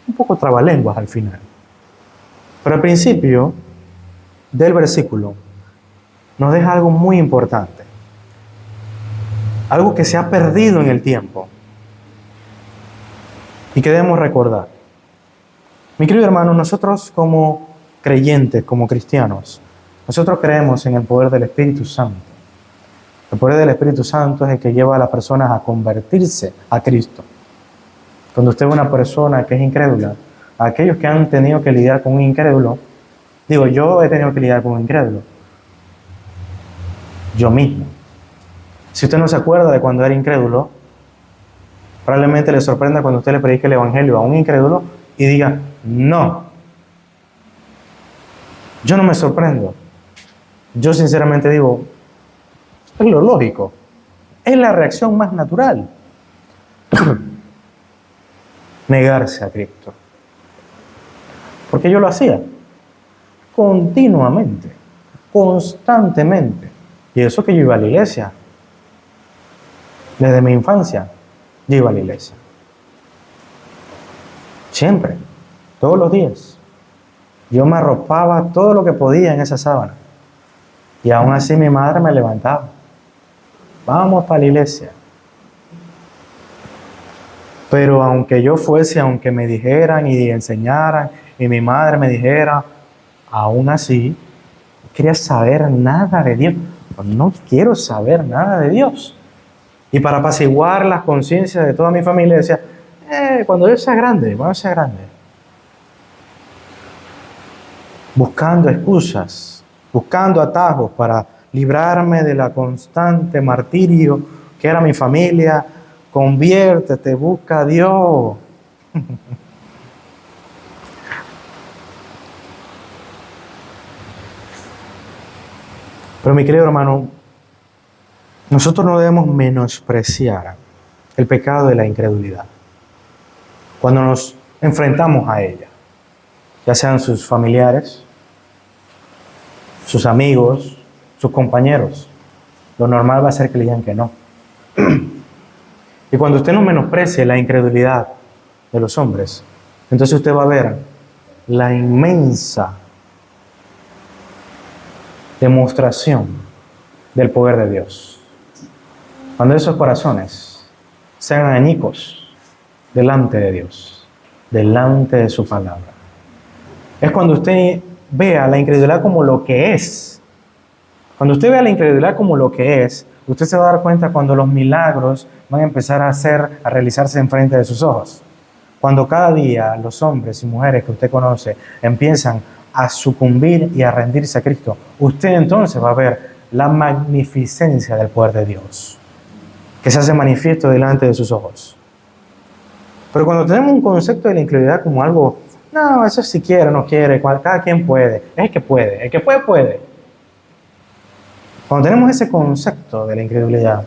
Un poco trabalenguas al final. Pero al principio del versículo nos deja algo muy importante. Algo que se ha perdido en el tiempo y que debemos recordar. Mi querido hermano, nosotros como creyentes, como cristianos, nosotros creemos en el poder del Espíritu Santo. El poder del Espíritu Santo es el que lleva a las personas a convertirse a Cristo. Cuando usted ve una persona que es incrédula, a aquellos que han tenido que lidiar con un incrédulo, digo, yo he tenido que lidiar con un incrédulo. Yo mismo. Si usted no se acuerda de cuando era incrédulo, probablemente le sorprenda cuando usted le predique el Evangelio a un incrédulo y diga: no. Yo no me sorprendo. Yo sinceramente digo, es lo lógico. Es la reacción más natural. Negarse a Cristo. Porque yo lo hacía continuamente, constantemente. Y eso que yo iba a la iglesia. Desde mi infancia, yo iba a la iglesia. Siempre, todos los días. Yo me arropaba todo lo que podía en esa sábana. Y aún así mi madre me levantaba. Vamos para la iglesia. Pero aunque yo fuese, aunque me dijeran y enseñaran, y mi madre me dijera, aún así, no quería saber nada de Dios. No quiero saber nada de Dios. Y para apaciguar las conciencias de toda mi familia, decía, cuando yo sea grande, buscando excusas, buscando atajos para librarme de la constante martirio que era mi familia. Conviértete, busca a Dios. Pero mi querido hermano, nosotros no debemos menospreciar el pecado de la incredulidad cuando nos enfrentamos a ella, ya sean sus familiares, sus amigos, sus compañeros. Lo normal va a ser que le digan que no. Y cuando usted no menosprecie la incredulidad de los hombres, entonces usted va a ver la inmensa demostración del poder de Dios. Cuando esos corazones sean añicos delante de Dios, delante de su palabra. Es cuando usted vea la incredulidad como lo que es. Cuando usted vea la incredulidad como lo que es, usted se va a dar cuenta cuando los milagros van a empezar a realizarse enfrente de sus ojos. Cuando cada día los hombres y mujeres que usted conoce empiezan a sucumbir y a rendirse a Cristo, usted entonces va a ver la magnificencia del poder de Dios, que se hace manifiesto delante de sus ojos. Pero cuando tenemos un concepto de la incredulidad como algo, no, eso si quiere o no quiere, cada quien puede, el que puede, puede. Cuando tenemos ese concepto de la incredulidad,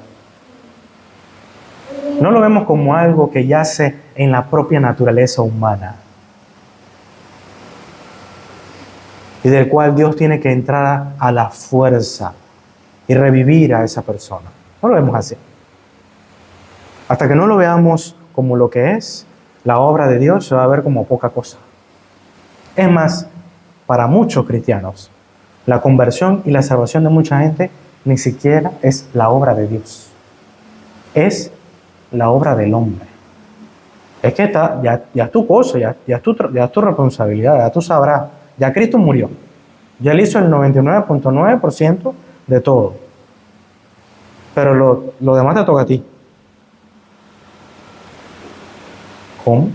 no lo vemos como algo que yace en la propia naturaleza humana y del cual Dios tiene que entrar a la fuerza y revivir a esa persona. No lo vemos así. Hasta que no lo veamos como lo que es, la obra de Dios se va a ver como poca cosa. Es más, para muchos cristianos, la conversión y la salvación de mucha gente ni siquiera es la obra de Dios. Es la obra del hombre. Es que ya es tu cosa, ya es tu responsabilidad, ya tú sabrás. Ya Cristo murió. Ya Él hizo el 99.9% de todo. Pero lo demás te toca a ti. ¿Cómo?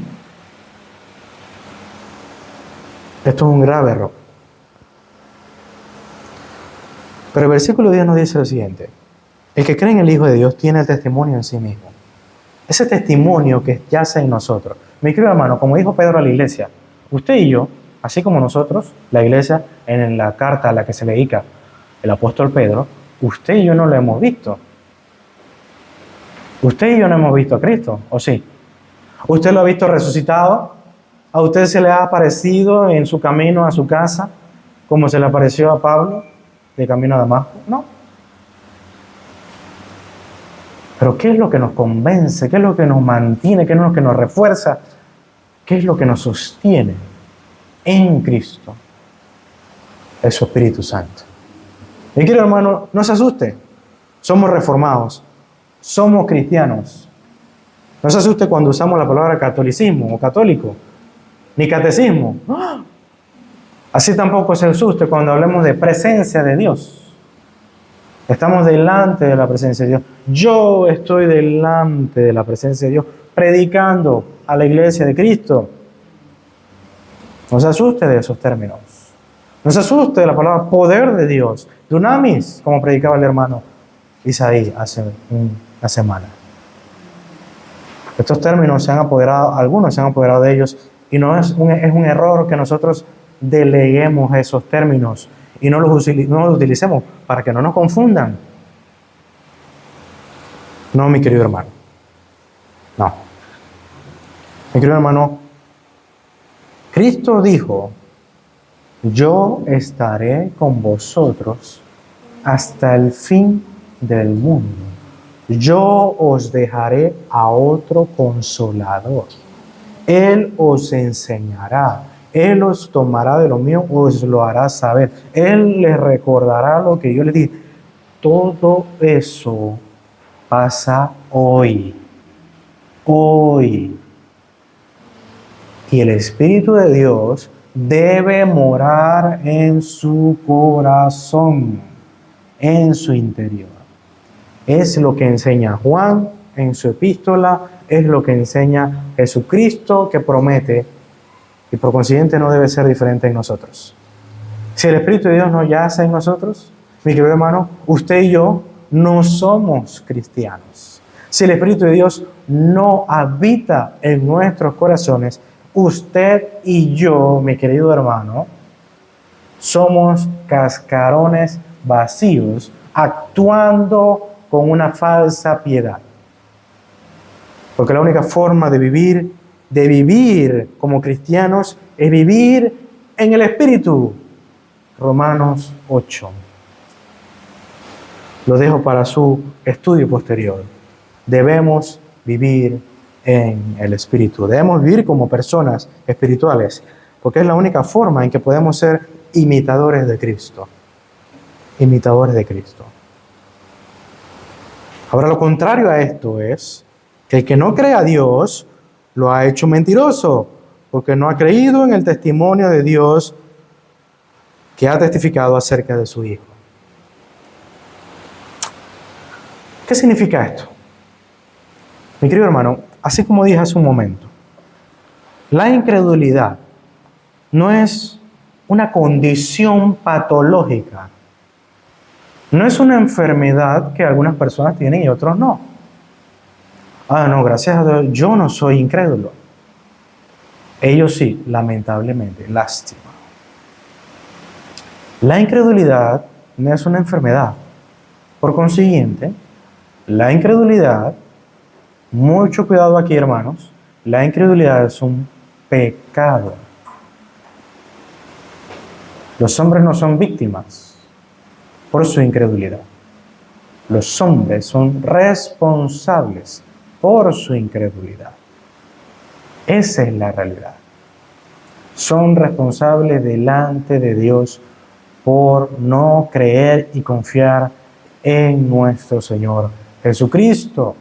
Esto es un grave error. Pero el versículo 10 nos dice lo siguiente. El que cree en el Hijo de Dios tiene el testimonio en sí mismo. Ese testimonio que yace en nosotros. Mi querido hermano, como dijo Pedro a la iglesia, usted y yo, así como nosotros, la iglesia, en la carta a la que se le dedica el apóstol Pedro, usted y yo no lo hemos visto. Usted y yo no hemos visto a Cristo, ¿o sí? ¿Usted lo ha visto resucitado? ¿A usted se le ha aparecido en su camino a su casa, como se le apareció a Pablo de camino a Damasco? No. Pero ¿qué es lo que nos convence? ¿Qué es lo que nos mantiene? ¿Qué es lo que nos refuerza? ¿Qué es lo que nos sostiene en Cristo? Es su Espíritu Santo. Mi querido hermano, no se asuste. Somos reformados. Somos cristianos. No se asuste cuando usamos la palabra catolicismo o católico, ni catecismo. Así tampoco se asuste cuando hablemos de presencia de Dios. Estamos delante de la presencia de Dios. Yo estoy delante de la presencia de Dios, predicando a la iglesia de Cristo. No se asuste de esos términos. No se asuste de la palabra poder de Dios. Dunamis, como predicaba el hermano Isaí hace una semana. Estos términos se han apoderado, algunos se han apoderado de ellos, y no es un error que nosotros deleguemos esos términos y no los utilicemos para que no nos confundan. No, mi querido hermano. No. Mi querido hermano, Cristo dijo, yo estaré con vosotros hasta el fin del mundo. Yo os dejaré a otro consolador. Él os enseñará. Él os tomará de lo mío, os lo hará saber. Él les recordará lo que yo les dije. Todo eso pasa hoy. Hoy. Y el Espíritu de Dios debe morar en su corazón, en su interior. Es lo que enseña Juan en su epístola, es lo que enseña Jesucristo, que promete, y por consiguiente no debe ser diferente en nosotros. Si el Espíritu de Dios no yace en nosotros, mi querido hermano, usted y yo no somos cristianos. Si el Espíritu de Dios no habita en nuestros corazones, usted y yo, mi querido hermano, somos cascarones vacíos, actuando con una falsa piedad. Porque la única forma de vivir como cristianos, es vivir en el Espíritu. Romanos 8. Lo dejo para su estudio posterior. Debemos vivir en el Espíritu. Debemos vivir como personas espirituales, porque es la única forma en que podemos ser imitadores de Cristo. Imitadores de Cristo. Ahora, lo contrario a esto es que el que no cree a Dios lo ha hecho mentiroso, porque no ha creído en el testimonio de Dios que ha testificado acerca de su Hijo. ¿Qué significa esto? Mi querido hermano, así como dije hace un momento, la incredulidad no es una condición patológica. No es una enfermedad que algunas personas tienen y otros no. Ah, no, gracias a Dios, yo no soy incrédulo. Ellos sí, lamentablemente, lástima. La incredulidad no es una enfermedad. Por consiguiente, la incredulidad, mucho cuidado aquí, hermanos, la incredulidad es un pecado. Los hombres no son víctimas por su incredulidad. Los hombres son responsables por su incredulidad. Esa es la realidad. Son responsables delante de Dios por no creer y confiar en nuestro Señor Jesucristo.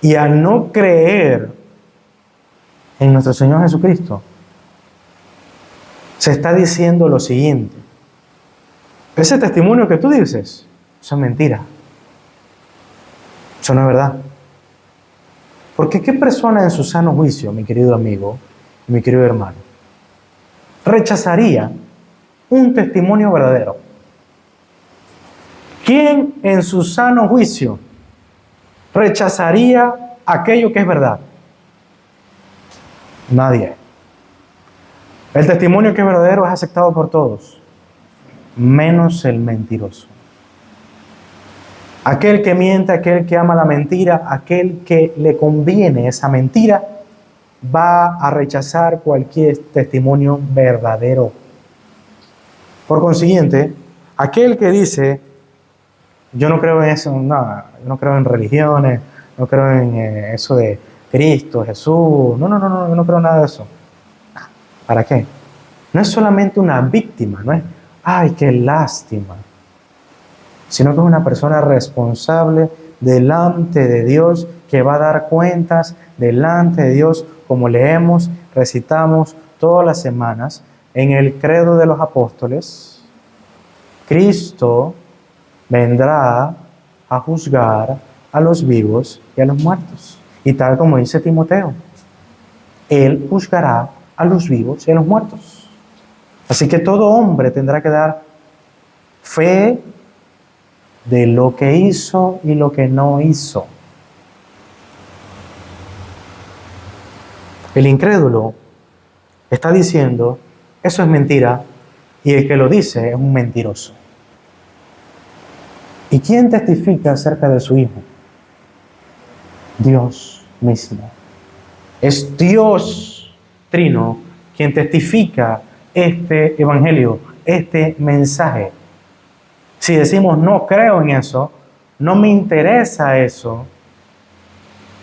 Y al no creer en nuestro Señor Jesucristo, se está diciendo lo siguiente: ese testimonio que tú dices, eso es mentira. Eso no es verdad. Porque ¿qué persona en su sano juicio, mi querido amigo, mi querido hermano, rechazaría un testimonio verdadero? ¿Quién en su sano juicio rechazaría aquello que es verdad? Nadie. El testimonio que es verdadero es aceptado por todos, menos el mentiroso. Aquel que miente, aquel que ama la mentira, aquel que le conviene esa mentira, va a rechazar cualquier testimonio verdadero. Por consiguiente, aquel que dice, yo no creo en eso, nada, yo no creo en religiones, no creo en eso de Cristo, Jesús, no, yo no creo en nada de eso. ¿Para qué? No es solamente una víctima, no es, ay, qué lástima, sino que es una persona responsable delante de Dios, que va a dar cuentas delante de Dios, como leemos, recitamos todas las semanas en el credo de los apóstoles. Cristo vendrá a juzgar a los vivos y a los muertos. Y tal como dice Timoteo, Él juzgará a los vivos y a los muertos. Así que todo hombre tendrá que dar fe de lo que hizo y lo que no hizo. El incrédulo está diciendo, eso es mentira, y el que lo dice es un mentiroso. ¿Y quién testifica acerca de su Hijo? Dios mismo. Es Dios Trino quien testifica este evangelio, este mensaje. Si decimos no creo en eso, no me interesa eso,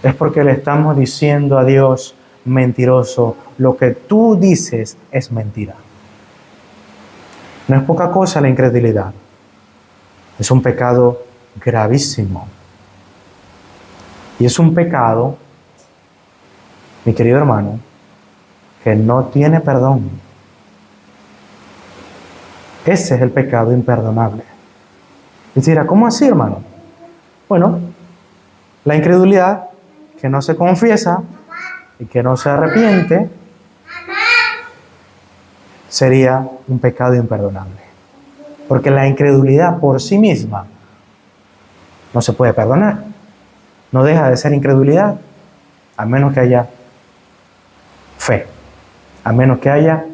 es porque le estamos diciendo a Dios, mentiroso, lo que tú dices es mentira. No es poca cosa la incredulidad. Es un pecado gravísimo. Y es un pecado, mi querido hermano, que no tiene perdón. Ese es el pecado imperdonable. Y dirá, ¿cómo así, hermano? Bueno, la incredulidad que no se confiesa y que no se arrepiente sería un pecado imperdonable. Porque la incredulidad por sí misma no se puede perdonar. No deja de ser incredulidad, a menos que haya fe, a menos que haya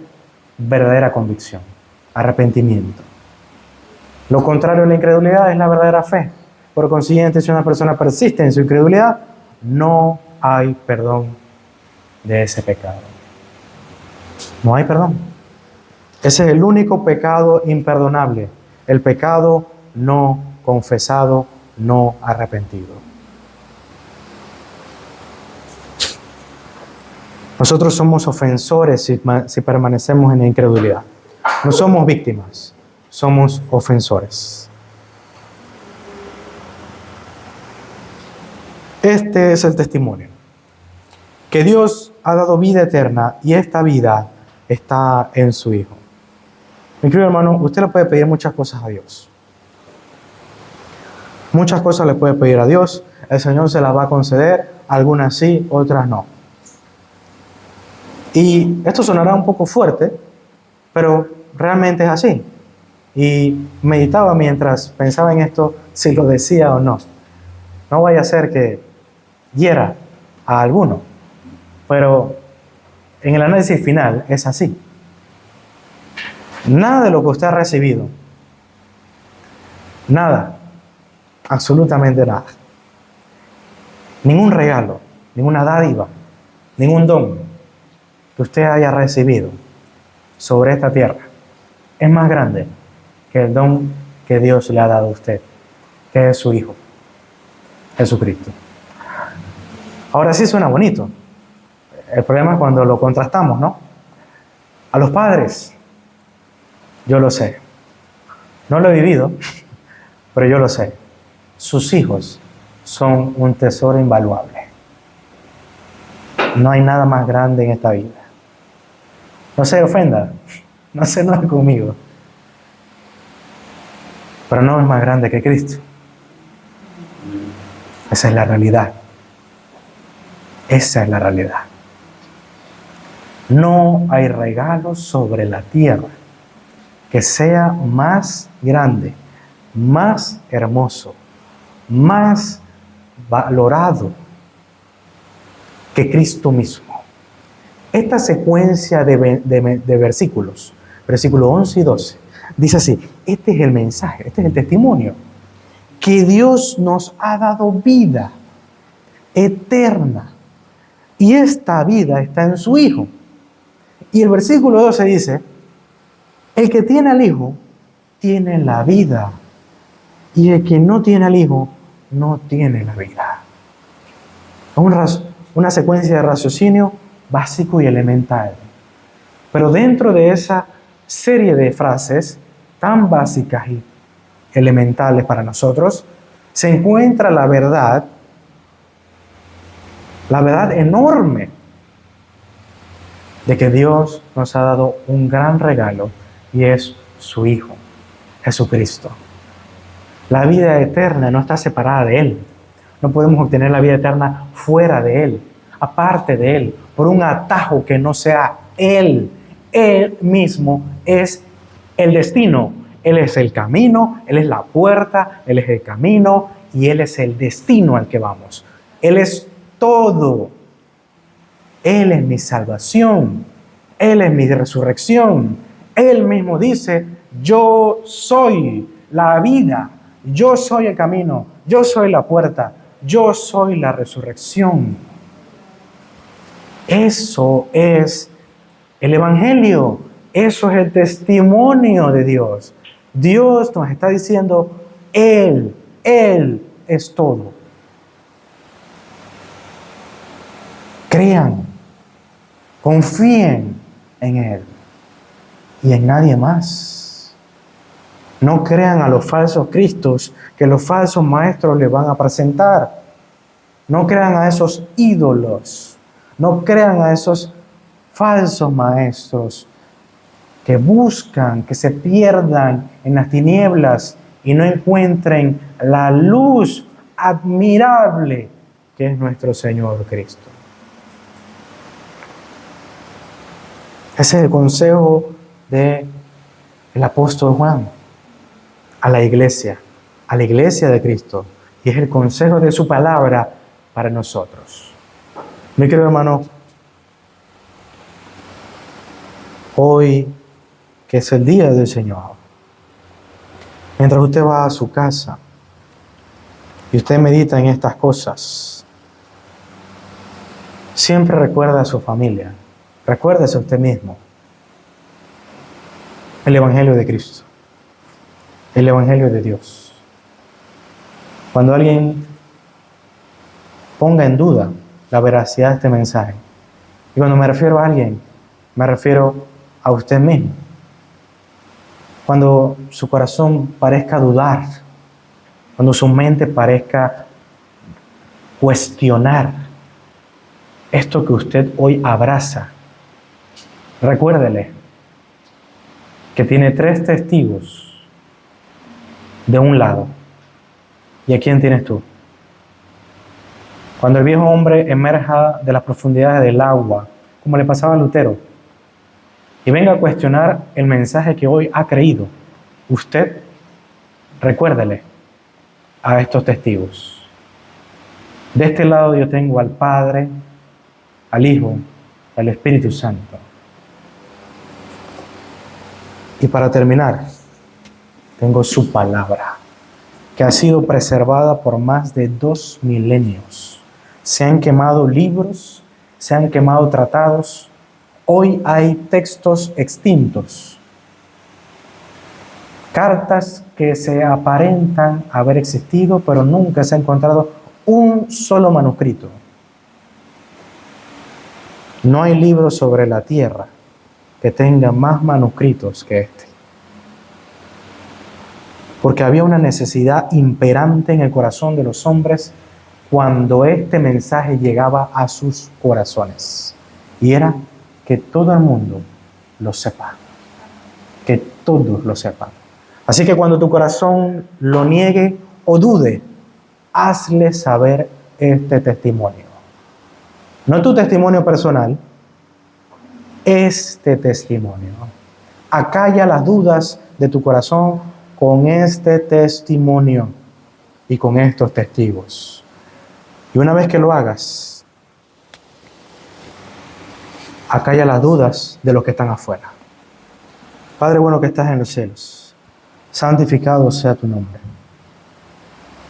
verdadera convicción, arrepentimiento. Lo contrario de la incredulidad es la verdadera fe. Por consiguiente, si una persona persiste en su incredulidad, no hay perdón de ese pecado. No hay perdón. Ese es el único pecado imperdonable, el pecado no confesado, no arrepentido. Nosotros somos ofensores si permanecemos en la incredulidad. No somos víctimas, somos ofensores. Este es el testimonio. Que Dios ha dado vida eterna y esta vida está en su Hijo. Mi querido hermano, usted le puede pedir muchas cosas a Dios. Muchas cosas le puede pedir a Dios. El Señor se las va a conceder. Algunas sí, otras no. Y esto sonará un poco fuerte, pero realmente es así. Y meditaba mientras pensaba en esto, si lo decía o no. No vaya a ser que hiera a alguno, pero en el análisis final es así. Nada de lo que usted ha recibido, nada, absolutamente nada. Ningún regalo, ninguna dádiva, ningún don que usted haya recibido sobre esta tierra es más grande que el don que Dios le ha dado a usted, que es su Hijo, Jesucristo. Ahora sí suena bonito. El problema es cuando lo contrastamos, ¿no? A los padres, yo lo sé. No lo he vivido, pero yo lo sé. Sus hijos son un tesoro invaluable. No hay nada más grande en esta vida. No se ofenda, no se enoje conmigo. Pero no es más grande que Cristo. Esa es la realidad. Esa es la realidad. No hay regalo sobre la tierra que sea más grande, más hermoso, más valorado que Cristo mismo. Esta secuencia de versículos, versículos 11 y 12, dice así, este es el mensaje, este es el testimonio, que Dios nos ha dado vida eterna, y esta vida está en su Hijo. Y el versículo 12 dice, el que tiene al Hijo, tiene la vida, y el que no tiene al Hijo, no tiene la vida. Una secuencia de raciocinio básico y elemental. Pero dentro de esa serie de frases tan básicas y elementales para nosotros, se encuentra la verdad enorme de que Dios nos ha dado un gran regalo y es su Hijo, Jesucristo. La vida eterna no está separada de Él. No podemos obtener la vida eterna fuera de Él, aparte de Él, por un atajo que no sea Él. Él mismo es el destino. Él es el camino, Él es la puerta, Él es el camino y Él es el destino al que vamos. Él es todo. Él es mi salvación. Él es mi resurrección. Él mismo dice, yo soy la vida. yo soy el camino, yo soy la puerta, yo soy la resurrección. Eso es el Evangelio, eso es el testimonio de Dios. Dios nos está diciendo, Él es todo. Crean, confíen en Él y en nadie más. No crean a los falsos cristos que los falsos maestros les van a presentar. No crean a esos ídolos. No crean a esos falsos maestros que buscan que se pierdan en las tinieblas y no encuentren la luz admirable que es nuestro Señor Cristo. Ese es el consejo del apóstol Juan a la iglesia de Cristo. Y es el consejo de su palabra para nosotros. Mi querido hermano, hoy que es el día del Señor, mientras usted va a su casa y usted medita en estas cosas, siempre recuerda a su familia, recuérdese a usted mismo el Evangelio de Cristo, el Evangelio de Dios. Cuando alguien ponga en duda la veracidad de este mensaje, y cuando me refiero a alguien, me refiero a usted mismo. Cuando su corazón parezca dudar, cuando su mente parezca cuestionar esto que usted hoy abraza, recuérdele que tiene 3 testigos de un lado. ¿Y a quién tienes tú? Cuando el viejo hombre emerja de las profundidades del agua, como le pasaba a Lutero, y venga a cuestionar el mensaje que hoy ha creído, usted recuérdele a estos testigos. De este lado yo tengo al Padre, al Hijo, al Espíritu Santo. Y para terminar, tengo su palabra, que ha sido preservada por más de 2 milenios. Se han quemado libros, se han quemado tratados. Hoy hay textos extintos, cartas que se aparentan haber existido, pero nunca se ha encontrado un solo manuscrito. No hay libro sobre la tierra que tenga más manuscritos que este. Porque había una necesidad imperante en el corazón de los hombres cuando este mensaje llegaba a sus corazones. Y era que todo el mundo lo sepa. Que todos lo sepan. Así que cuando tu corazón lo niegue o dude, hazle saber este testimonio. No tu testimonio personal, este testimonio. Acalla las dudas de tu corazón con este testimonio y con estos testigos. Y una vez que lo hagas, acalla las dudas de los que están afuera. Padre bueno que estás en los cielos, santificado sea tu nombre.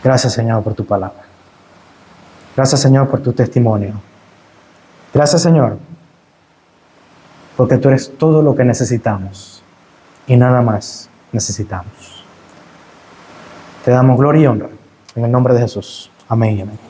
Gracias, Señor, por tu palabra. Gracias, Señor, por tu testimonio. Gracias, Señor, porque tú eres todo lo que necesitamos y nada más necesitamos. Te damos gloria y honra en el nombre de Jesús. Amén y amén.